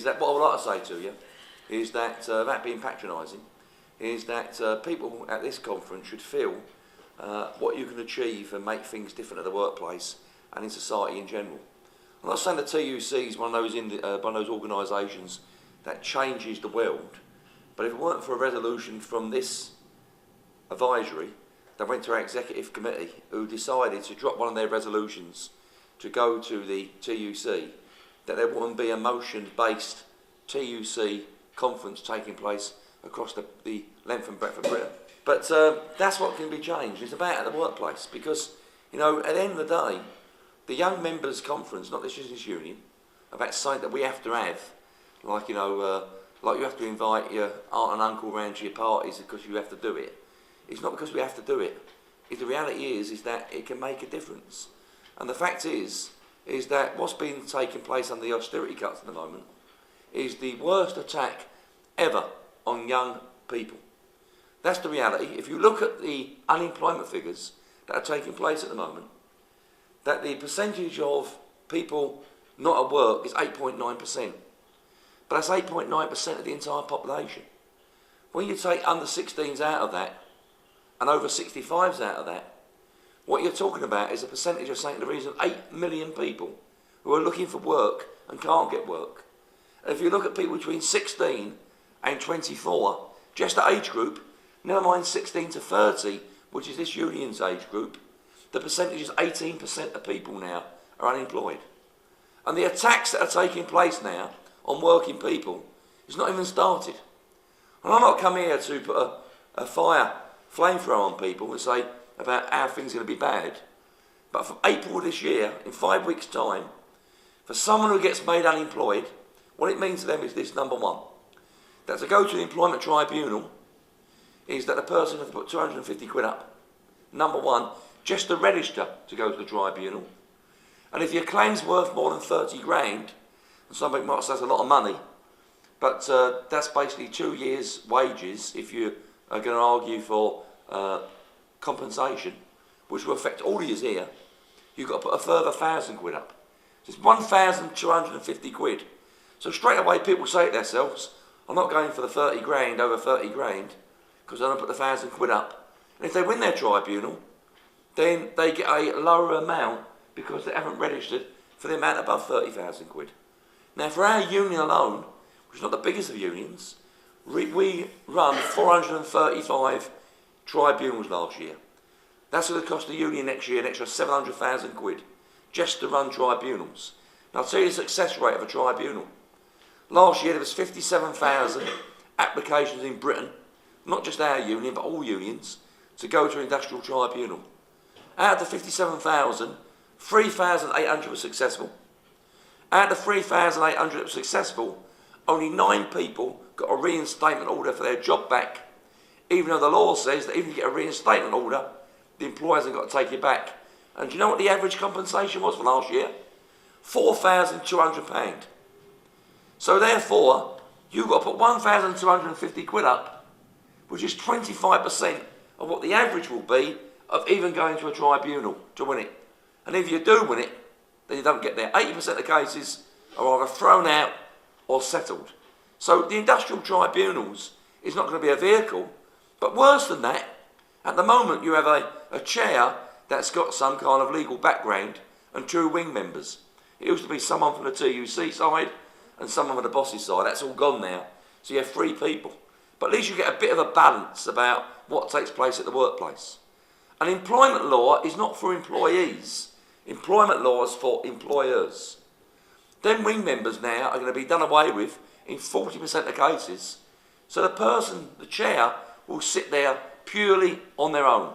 is that what I would like to say to you is that, without being patronising, is that people at this conference should feel what you can achieve and make things different at the workplace and in society in general. I'm not saying the TUC is one of those organisations that changes the world, but if it weren't for a resolution from this advisory that went to our executive committee, who decided to drop one of their resolutions to go to the TUC, that there wouldn't be a motion-based TUC conference taking place across the length and breadth of Britain. But that's what can be changed. It's about at the workplace, because, you know, at the end of the day, the Young Members Conference, not the Business Union, about something that we have to have, like, you know, like you have to invite your aunt and uncle round to your parties because you have to do it. It's not because we have to do it. The reality is that it can make a difference. And the fact is that what's been taking place under the austerity cuts at the moment is the worst attack ever on young people. That's the reality. If you look at the unemployment figures that are taking place at the moment, that the percentage of people not at work is 8.9%. But that's 8.9% of the entire population. When you take under 16s out of that, and over 65s out of that, what you're talking about is a percentage of something in the region of 8 million people who are looking for work and can't get work. And if you look at people between 16 and 24, just the age group, never mind 16 to 30, which is this union's age group, the percentage is 18% of people now are unemployed. And the attacks that are taking place now on working people is not even started. And I'm not come here to put a flamethrower on people and say about how things are going to be bad. But from April this year, in 5 weeks' time, for someone who gets made unemployed, what it means to them is this: number one, that to go to the employment tribunal is that the person has to put 250 quid up. Number one, just to register to go to the tribunal. And if your claim's worth more than 30 grand, and some people might say that's a lot of money, but that's basically 2 years' wages if you are going to argue for compensation, which will affect all of you here, you've got to put a further 1,000 quid up. So it's 1,250 quid. So straight away people say to themselves, I'm not going for the 30 grand over 30 grand, because I'm going to put the 1,000 quid up. And if they win their tribunal, then they get a lower amount because they haven't registered for the amount above 30,000 quid. Now for our union alone, which is not the biggest of unions, we run 435 tribunals last year. That's going to cost the union next year an extra 700,000 quid just to run tribunals. Now I'll tell you the success rate of a tribunal. Last year there was 57,000 applications in Britain, not just our union but all unions, to go to an industrial tribunal. Out of the 57,000, 3,800 were successful. Out of the 3,800 that were successful, only 9 people got a reinstatement order for their job back, even though the law says that even if you get a reinstatement order, the employers have got to take it back. And do you know what the average compensation was for last year? £4,200. So therefore, you've got to put 1,250 quid up, which is 25% of what the average will be of even going to a tribunal to win it. And if you do win it, then you don't get there. 80% of the cases are either thrown out or settled. So the industrial tribunals is not going to be a vehicle, but worse than that, at the moment you have a chair that's got some kind of legal background and 2 wing members. It used to be someone from the TUC side and someone from the boss's side. That's all gone now. So you have 3 people. But at least you get a bit of a balance about what takes place at the workplace. And employment law is not for employees. Employment law is for employers. Then wing members now are going to be done away with in 40% of cases. So the person, the chair, will sit there purely on their own.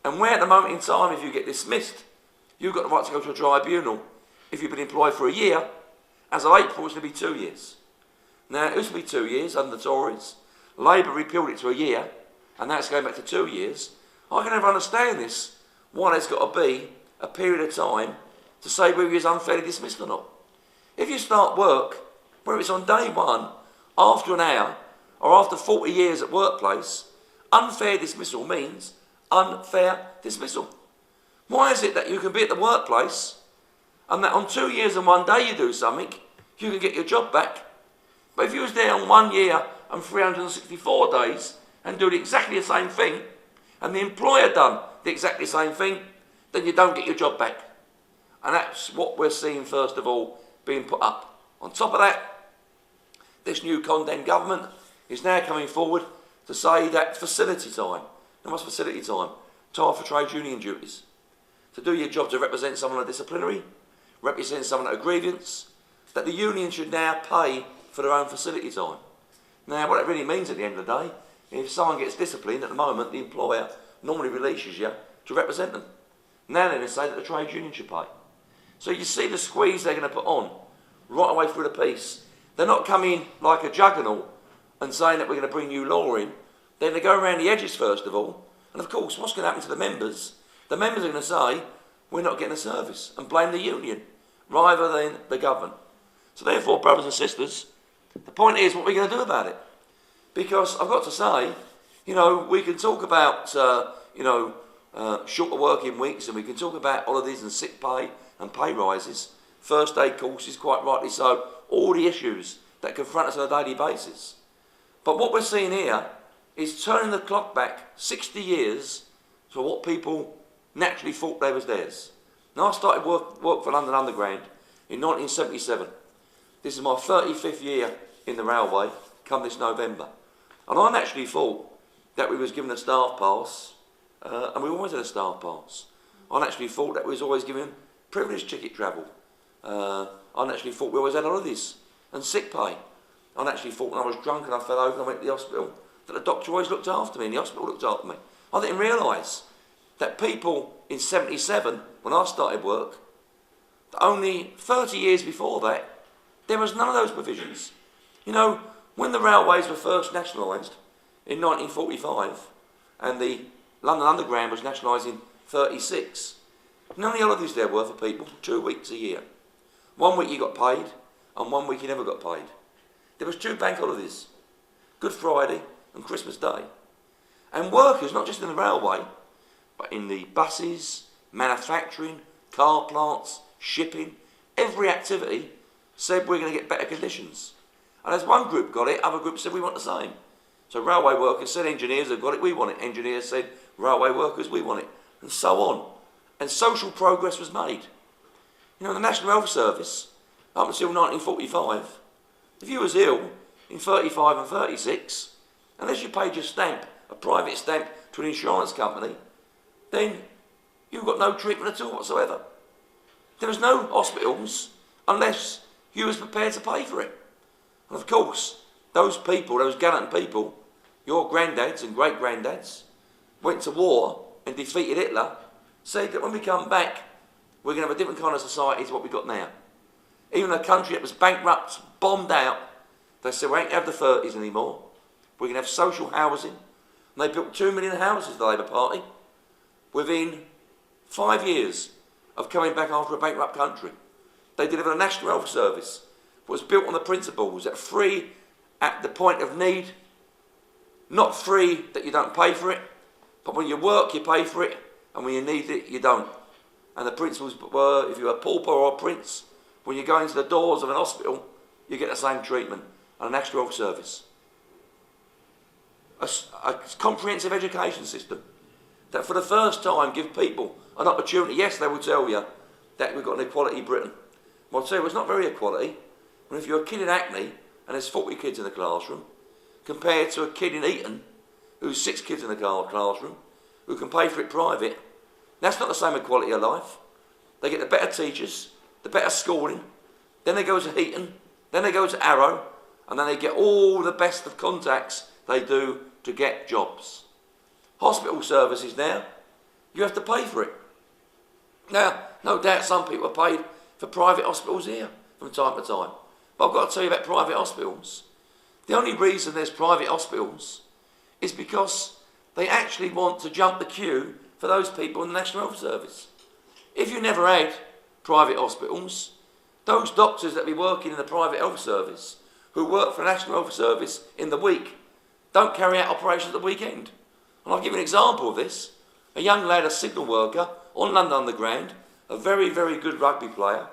And where at the moment in time, if you get dismissed, you've got the right to go to a tribunal. If you've been employed for a year, as of April, it's going to be 2 years. Now, it used to be 2 years under the Tories. Labour repealed it to a year, and now it's going back to 2 years. I can never understand this, why there's got to be a period of time to say whether you're unfairly dismissed or not. If you start work, whether it's on day one, after an hour, or after 40 years at workplace, unfair dismissal means unfair dismissal. Why is it that you can be at the workplace and that on 2 years and 1 day you do something, you can get your job back. But if you was there on 1 year and 364 days and doing exactly the same thing, and the employer done the exactly same thing, then you don't get your job back. And that's what we're seeing, first of all, being put up. On top of that, this new condemned government is now coming forward to say that facility time. Now, what's facility time? Time for trade union duties. To do your job to represent someone at disciplinary, represent someone at a grievance, that the union should now pay for their own facility time. Now, what it really means at the end of the day, if someone gets disciplined, at the moment, the employer normally releases you to represent them. Now they're going to say that the trade union should pay. So you see the squeeze they're going to put on right away through the piece. They're not coming like a juggernaut and saying that we're going to bring new law in. They're going to go around the edges first of all. And of course, what's going to happen to the members? The members are going to say, we're not getting a service, and blame the union rather than the government. So therefore, brothers and sisters, the point is, what are we going to do about it? Because I've got to say, we can talk about, shorter working weeks, and we can talk about holidays and sick pay and pay rises, first aid courses, quite rightly so, all the issues that confront us on a daily basis. But what we're seeing here is turning the clock back 60 years to what people naturally thought they was theirs. Now, I started work for London Underground in 1977. This is my 35th year in the railway, come this November. And I naturally thought that we was given a staff pass, and we always had a staff pass. I naturally thought that we was always given privileged ticket travel. I naturally thought we always had holidays and sick pay. I naturally thought when I was drunk and I fell over and I went to the hospital, that the doctor always looked after me and the hospital looked after me. I didn't realise that people in 77, when I started work, that only 30 years before that, there was none of those provisions. When the railways were first nationalised in 1945 and the London Underground was nationalised in 36, none of the holidays there were for people, 2 weeks a year. 1 week you got paid and 1 week you never got paid. There was 2 bank holidays, Good Friday and Christmas Day. And workers, not just in the railway, but in the buses, manufacturing, car plants, shipping, every activity said we're going to get better conditions. And as one group got it, other groups said we want the same. So railway workers said engineers have got it, we want it. Engineers said railway workers, we want it. And so on. And social progress was made. The National Health Service, up until 1945, if you was ill in 35 and 36, unless you paid your stamp, a private stamp to an insurance company, then you got no treatment at all whatsoever. There was no hospitals unless you was prepared to pay for it. And of course, those people, those gallant people, your granddads and great-granddads, went to war and defeated Hitler, said that when we come back, we're going to have a different kind of society to what we've got now. Even a country that was bankrupt, bombed out, they said we ain't going to have the 30s anymore. We're going to have social housing. And they built 2 million houses, the Labour Party, within 5 years of coming back after a bankrupt country. They delivered a National Health Service that was built on the principles that free at the point of need, not free that you don't pay for it, but when you work you pay for it, and when you need it you don't. And the principles were, if you're a pauper or a prince, when you go into the doors of an hospital, you get the same treatment, and a National Health Service. A comprehensive education system that for the first time give people an opportunity. Yes, they will tell you that we've got an equality Britain. Well, I'll tell you, it's not very equality. When if you're a kid in Hackney and there's 40 kids in the classroom, compared to a kid in Eton who's 6 kids in the classroom, who can pay for it private, that's not the same equality of life. They get the better teachers, the better schooling, then they go to Eton, then they go to Arrow, and then they get all the best of contacts they do to get jobs. Hospital services now, you have to pay for it. Now, no doubt some people are paid for private hospitals here from time to time. But I've got to tell you about private hospitals. The only reason there's private hospitals is because they actually want to jump the queue for those people in the National Health Service. If you never had private hospitals, those doctors that be working in the private health service, who work for the National Health Service in the week, don't carry out operations at the weekend. And I'll give you an example of this. A young lad, a signal worker on London Underground, a very, very good rugby player,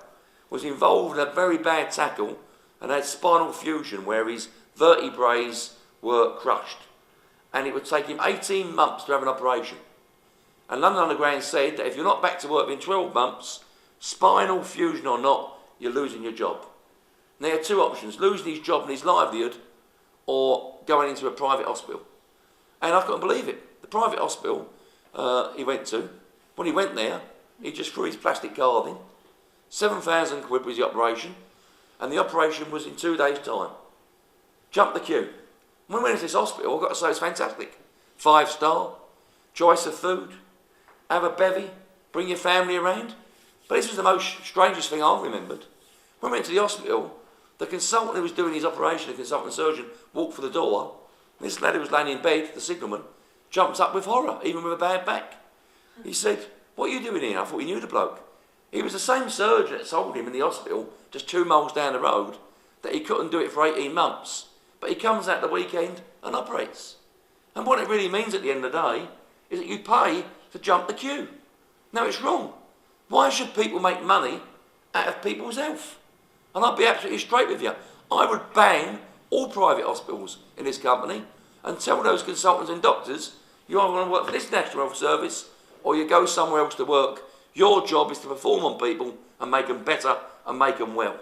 was involved in a very bad tackle and had spinal fusion where his vertebrae were crushed. And it would take him 18 months to have an operation. And London Underground said that if you're not back to work in 12 months, spinal fusion or not, you're losing your job. And there are two options, losing his job and his livelihood, or going into a private hospital. And I couldn't believe it. The private hospital he went to, when he went there, he just threw his plastic card in. 7,000 quid was the operation, and the operation was in 2 days' time. Jumped the queue. When we went into this hospital, I've got to say it's fantastic. 5-star, choice of food, have a bevy, bring your family around. But this was the most strangest thing I've remembered. When we went to the hospital, the consultant who was doing his operation, the consultant surgeon, walked for the door. This lad who was laying in bed, the signalman, jumped up with horror, even with a bad back. He said, "What are you doing here?" I thought we knew the bloke. He was the same surgeon that told him in the hospital, just 2 miles down the road, that he couldn't do it for 18 months. But he comes out the weekend and operates. And what it really means at the end of the day is that you pay to jump the queue. Now it's wrong. Why should people make money out of people's health? And I'll be absolutely straight with you. I would ban all private hospitals in this company and tell those consultants and doctors, you either want to work for this National Health Service or you go somewhere else to work. Your job is to perform on people and make them better and make them well.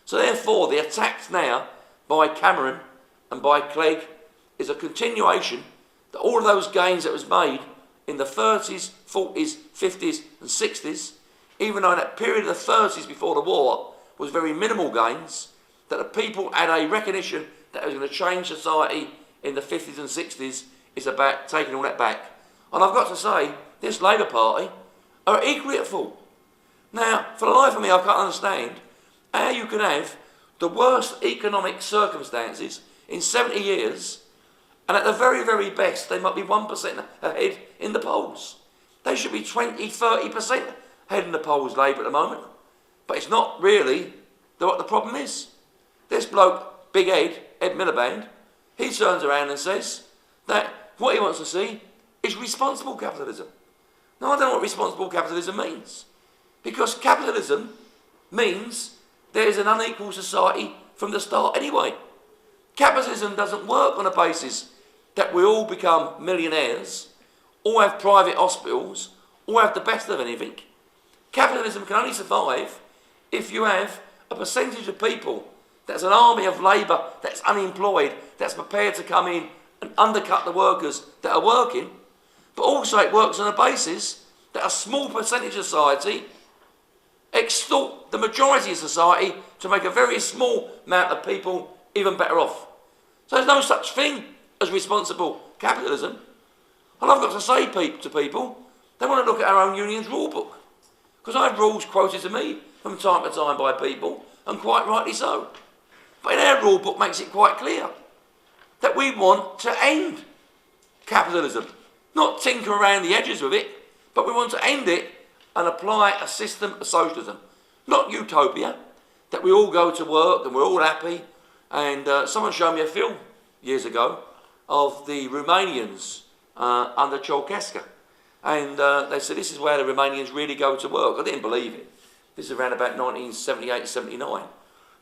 So therefore, the attacks now by Cameron and by Clegg is a continuation that all of those gains that was made in the 30s, 40s, 50s and 60s, even though in that period of the 30s before the war was very minimal gains, that the people had a recognition that it was going to change society in the 50s and 60s, is about taking all that back. And I've got to say, this Labour Party are equally at fault. Now, for the life of me, I can't understand how you can have the worst economic circumstances in 70 years, and at the very, very best, they might be 1% ahead in the polls. They should be 20, 30% ahead in the polls, Labour, at the moment. But it's not really what the problem is. This bloke, Big Ed Miliband, he turns around and says that what he wants to see is responsible capitalism. Now, I don't know what responsible capitalism means. Because capitalism means there is an unequal society from the start anyway. Capitalism doesn't work on a basis that we all become millionaires, all have private hospitals, all have the best of anything. Capitalism can only survive if you have a percentage of people that's an army of labour that's unemployed, that's prepared to come in and undercut the workers that are working, but also it works on a basis that a small percentage of society extort the majority of society to make a very small amount of people even better off. So there's no such thing as responsible capitalism. And I've got to say to people, they want to look at our own union's rule book. Because I have rules quoted to me from time to time by people, and quite rightly so. But in our rule book makes it quite clear that we want to end capitalism. Not tinker around the edges with it, but we want to end it and apply a system of socialism. Not utopia, that we all go to work and we're all happy. And someone showed me a film years ago of the Romanians under Ceausescu. And they said, this is where the Romanians really go to work. I didn't believe it. This is around about 1978, 79.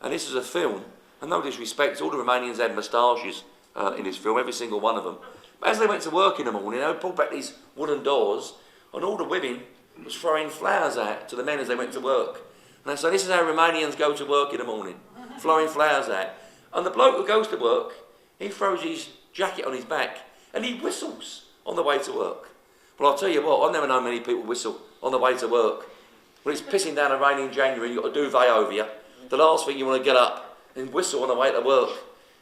And this is a film, and no disrespect, all the Romanians had moustaches in this film, every single one of them. But as they went to work in the morning, they pulled back these wooden doors, and all the women was throwing flowers out to the men as they went to work. And they said, this is how Romanians go to work in the morning, throwing flowers out. And the bloke who goes to work, he throws his jacket on his back, and he whistles on the way to work. Well, I'll tell you what, I've never known many people whistle on the way to work. When it's pissing down and raining in January, you've got a duvet over you. The last thing you want to get up and whistle on the way to work.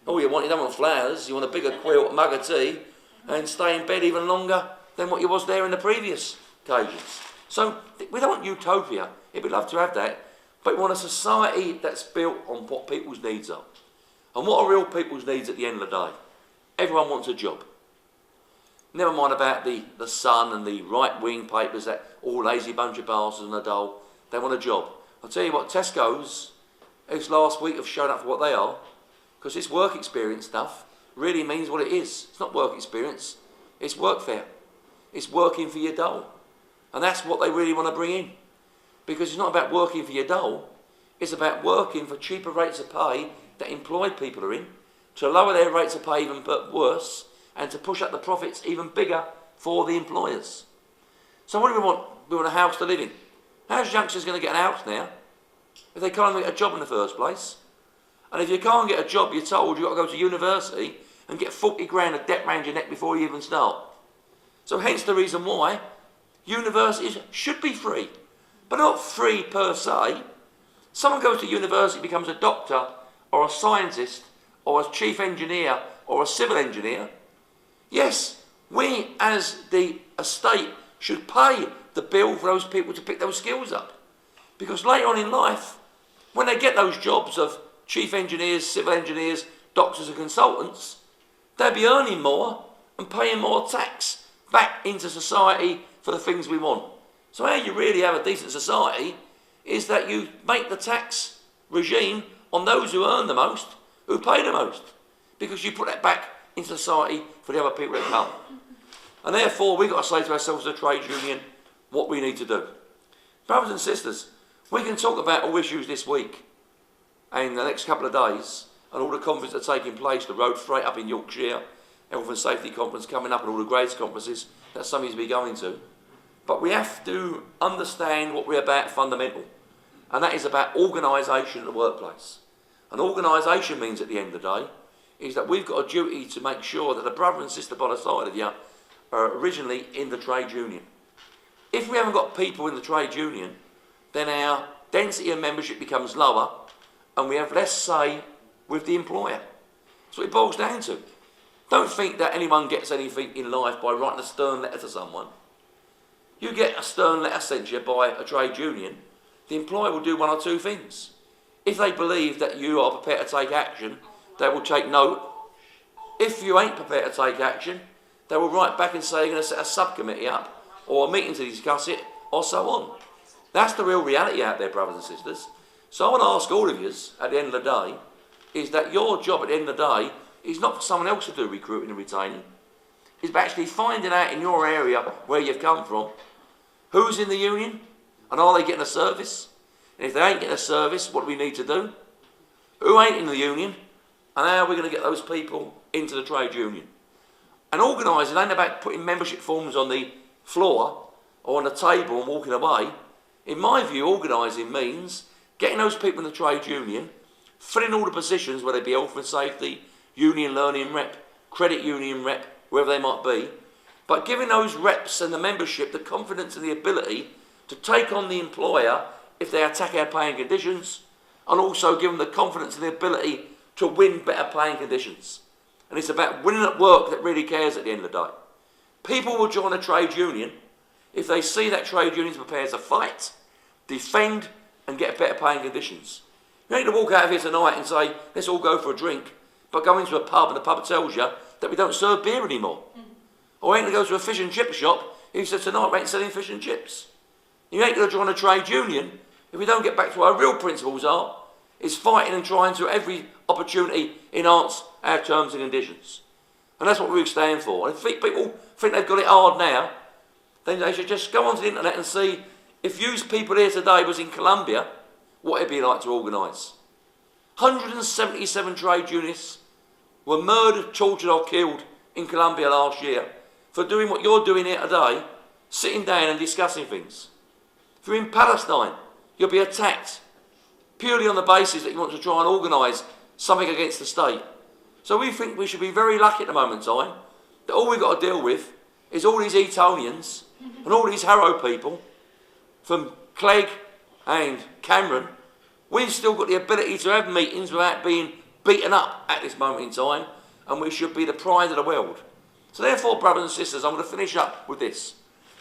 All you don't want flowers, you want a bigger quilt, a mug of tea, and stay in bed even longer than what you was there in the previous occasions. So we don't want utopia, we'd love to have that, but we want a society that's built on what people's needs are. And what are real people's needs at the end of the day? Everyone wants a job. Never mind about the Sun and the right-wing papers that all lazy bunch of bastards and a dull. They want a job. I'll tell you what, Tesco's, this last week have shown up for what they are, because this work experience stuff really means what it is. It's not work experience, it's workfare. It's working for your dole. And that's what they really want to bring in. Because it's not about working for your dole, It's about working for cheaper rates of pay that employed people are in, to lower their rates of pay even worse, and to push up the profits even bigger for the employers. So what do we want? We want a house to live in. How's youngsters going to get an house now if they can't get a job in the first place? And if you can't get a job, you're told you've got to go to university and get 40 grand of debt round your neck before you even start. So hence the reason why universities should be free, but not free per se. Someone goes to university, becomes a doctor or a scientist or a chief engineer or a civil engineer. Yes, we as the estate should pay the bill for those people to pick those skills up. Because later on in life, when they get those jobs of chief engineers, civil engineers, doctors and consultants, they'll be earning more and paying more tax back into society for the things we want. So how you really have a decent society is that you make the tax regime on those who earn the most, who pay the most, because you put that back into society for the other people that come. And therefore we've got to say to ourselves as a trade union what we need to do. Brothers and sisters, we can talk about all issues this week and the next couple of days, and all the conferences that are taking place, the road freight up in Yorkshire, Health and Safety Conference coming up, and all the grades conferences that some of you will be going to. But we have to understand what we're about fundamental, and that is about organisation at the workplace. And organisation means at the end of the day is that we've got a duty to make sure that the brother and sister by the side of you are originally in the trade union. If we haven't got people in the trade union, then our density of membership becomes lower and we have less say with the employer. That's what it boils down to. Don't think that anyone gets anything in life by writing a stern letter to someone. You get a stern letter sent to you by a trade union, the employer will do one or two things. If they believe that you are prepared to take action, they will take note. If you ain't prepared to take action, they will write back and say you're going to set a subcommittee up or a meeting to discuss it or so on. That's the real reality out there, brothers and sisters. So I want to ask all of you at the end of the day is that your job at the end of the day is not for someone else to do recruiting and retaining. It's about actually finding out in your area where you've come from who's in the union and are they getting a service? And if they ain't getting a service, what do we need to do? Who ain't in the union? And how are we going to get those people into the trade union? And organising ain't about putting membership forms on the floor or on the table and walking away. In my view, organising means getting those people in the trade union, filling all the positions, whether it be health and safety, union learning rep, credit union rep, wherever they might be, but giving those reps and the membership the confidence and the ability to take on the employer if they attack our paying conditions, and also give them the confidence and the ability to win better paying conditions. And it's about winning at work that really cares at the end of the day. People will join a trade union if they see that trade union is prepared to fight, defend, and get better paying conditions. You don't need to walk out of here tonight and say, let's all go for a drink, but go into a pub and the pub tells you that we don't serve beer anymore. Or you ain't going to go to a fish and chip shop if you said tonight we ain't selling fish and chips. You ain't going to join a trade union if we don't get back to what our real principles are, is fighting and trying to every opportunity enhance our terms and conditions. And that's what we stand for. And if people think they've got it hard now, then they should just go onto the internet and see if you people here today was in Colombia, what it'd be like to organise. 177 trade unionists were murdered, tortured or killed in Colombia last year for doing what you're doing here today, sitting down and discussing things. If you're in Palestine, you'll be attacked purely on the basis that you want to try and organise something against the state. So we think we should be very lucky at the moment in time that all we've got to deal with is all these Etonians and all these Harrow people from Clegg and Cameron. We've still got the ability to have meetings without being beaten up at this moment in time, and we should be the pride of the world. So therefore, brothers and sisters, I'm going to finish up with this.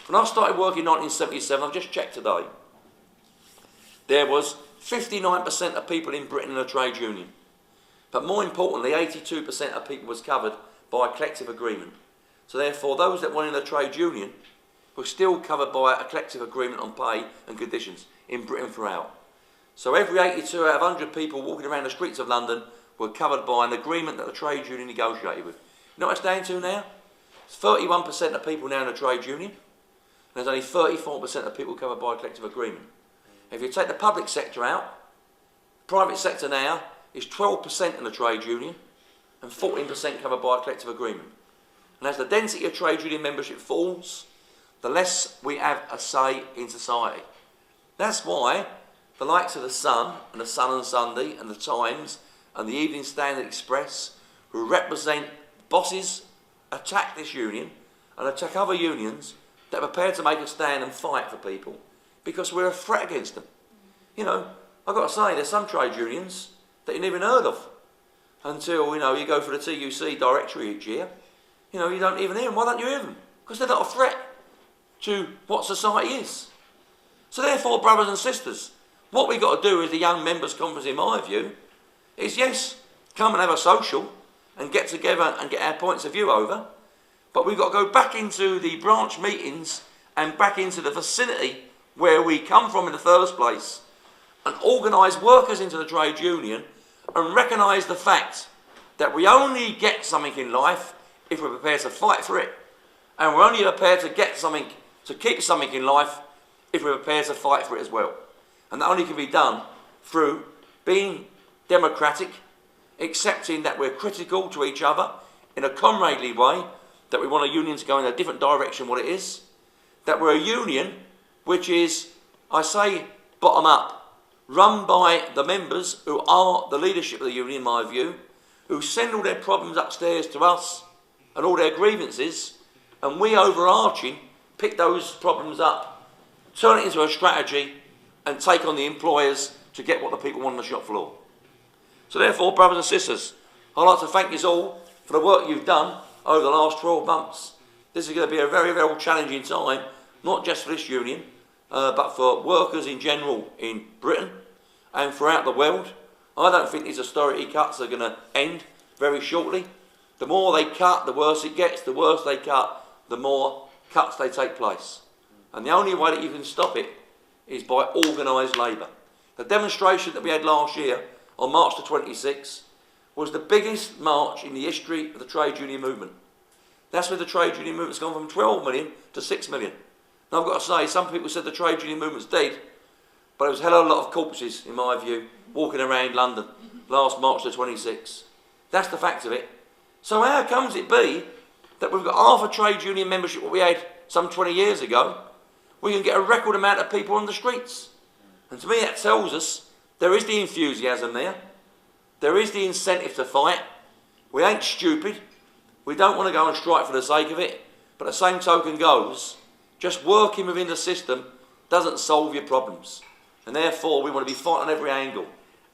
When I started working in 1977, I've just checked today, there was 59% of people in Britain in a trade union. But more importantly, 82% of people was covered by a collective agreement. So therefore, those that were in a trade union were still covered by a collective agreement on pay and conditions in Britain throughout. So every 82 out of 100 people walking around the streets of London were covered by an agreement that the trade union negotiated with. You know what it's down to now? It's 31% of people now in a trade union, and there's only 34% of people covered by a collective agreement. If you take the public sector out, Private sector now is 12% in the trade union and 14% covered by a collective agreement. And as the density of trade union membership falls, the less we have a say in society. That's why the likes of the Sun and the Sun and Sunday and the Times and the Evening Standard Express, who represent bosses, attack this union and attack other unions that are prepared to make a stand and fight for people because we're a threat against them. You know, I've got to say, there's some trade unions that you never even heard of until, you know, you go for the TUC directory each year. You know, you don't even hear them. Why don't you hear them? Because they're not a threat to what society is. So therefore, brothers and sisters, what we've got to do as the Young Members Conference, in my view, is yes, come and have a social and get together and get our points of view over, but we've got to go back into the branch meetings and back into the vicinity where we come from in the first place and organise workers into the trade union and recognise the fact that we only get something in life if we're prepared to fight for it, and we're only prepared to get something, to keep something in life if we're prepared to fight for it as well. And that only can be done through being democratic, accepting that we're critical to each other in a comradely way, that we want a union to go in a different direction what it is, that we're a union which is, I say, bottom up, run by the members who are the leadership of the union, in my view, who send all their problems upstairs to us and all their grievances, and we overarching pick those problems up, turn it into a strategy and take on the employers to get what the people want on the shop floor. So therefore, brothers and sisters, I'd like to thank you all for the work you've done over the last 12 months. This is going to be a very, very challenging time, not just for this union, but for workers in general in Britain and throughout the world. I don't think these austerity cuts are going to end very shortly. The more they cut, the worse it gets. The worse they cut, the more cuts they take place. And the only way that you can stop it is by organised labour. The demonstration that we had last year on March the 26th was the biggest march in the history of the trade union movement. That's where the trade union movement's gone from 12 million to 6 million. Now I've got to say, some people said the trade union movement's dead, but there was a hell of a lot of corpses, in my view, walking around London last March the 26th. That's the fact of it. So how comes it be that we've got half a trade union membership what we had some 20 years ago, we can get a record amount of people on the streets? And to me that tells us there is the enthusiasm there, there is the incentive to fight, we ain't stupid, we don't want to go and strike for the sake of it, but the same token goes, just working within the system doesn't solve your problems. And therefore we want to be fighting on every angle,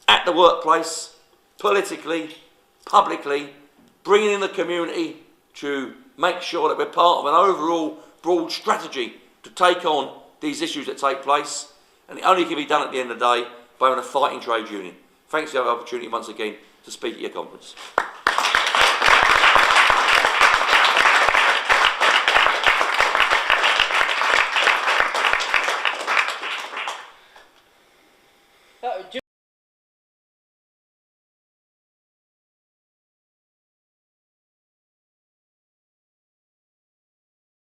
at the workplace, politically, publicly, bringing in the community to make sure that we're part of an overall broad strategy to take on these issues that take place. And it only can be done at the end of the day by having a fighting trade union. Thanks for the opportunity once again to speak at your conference.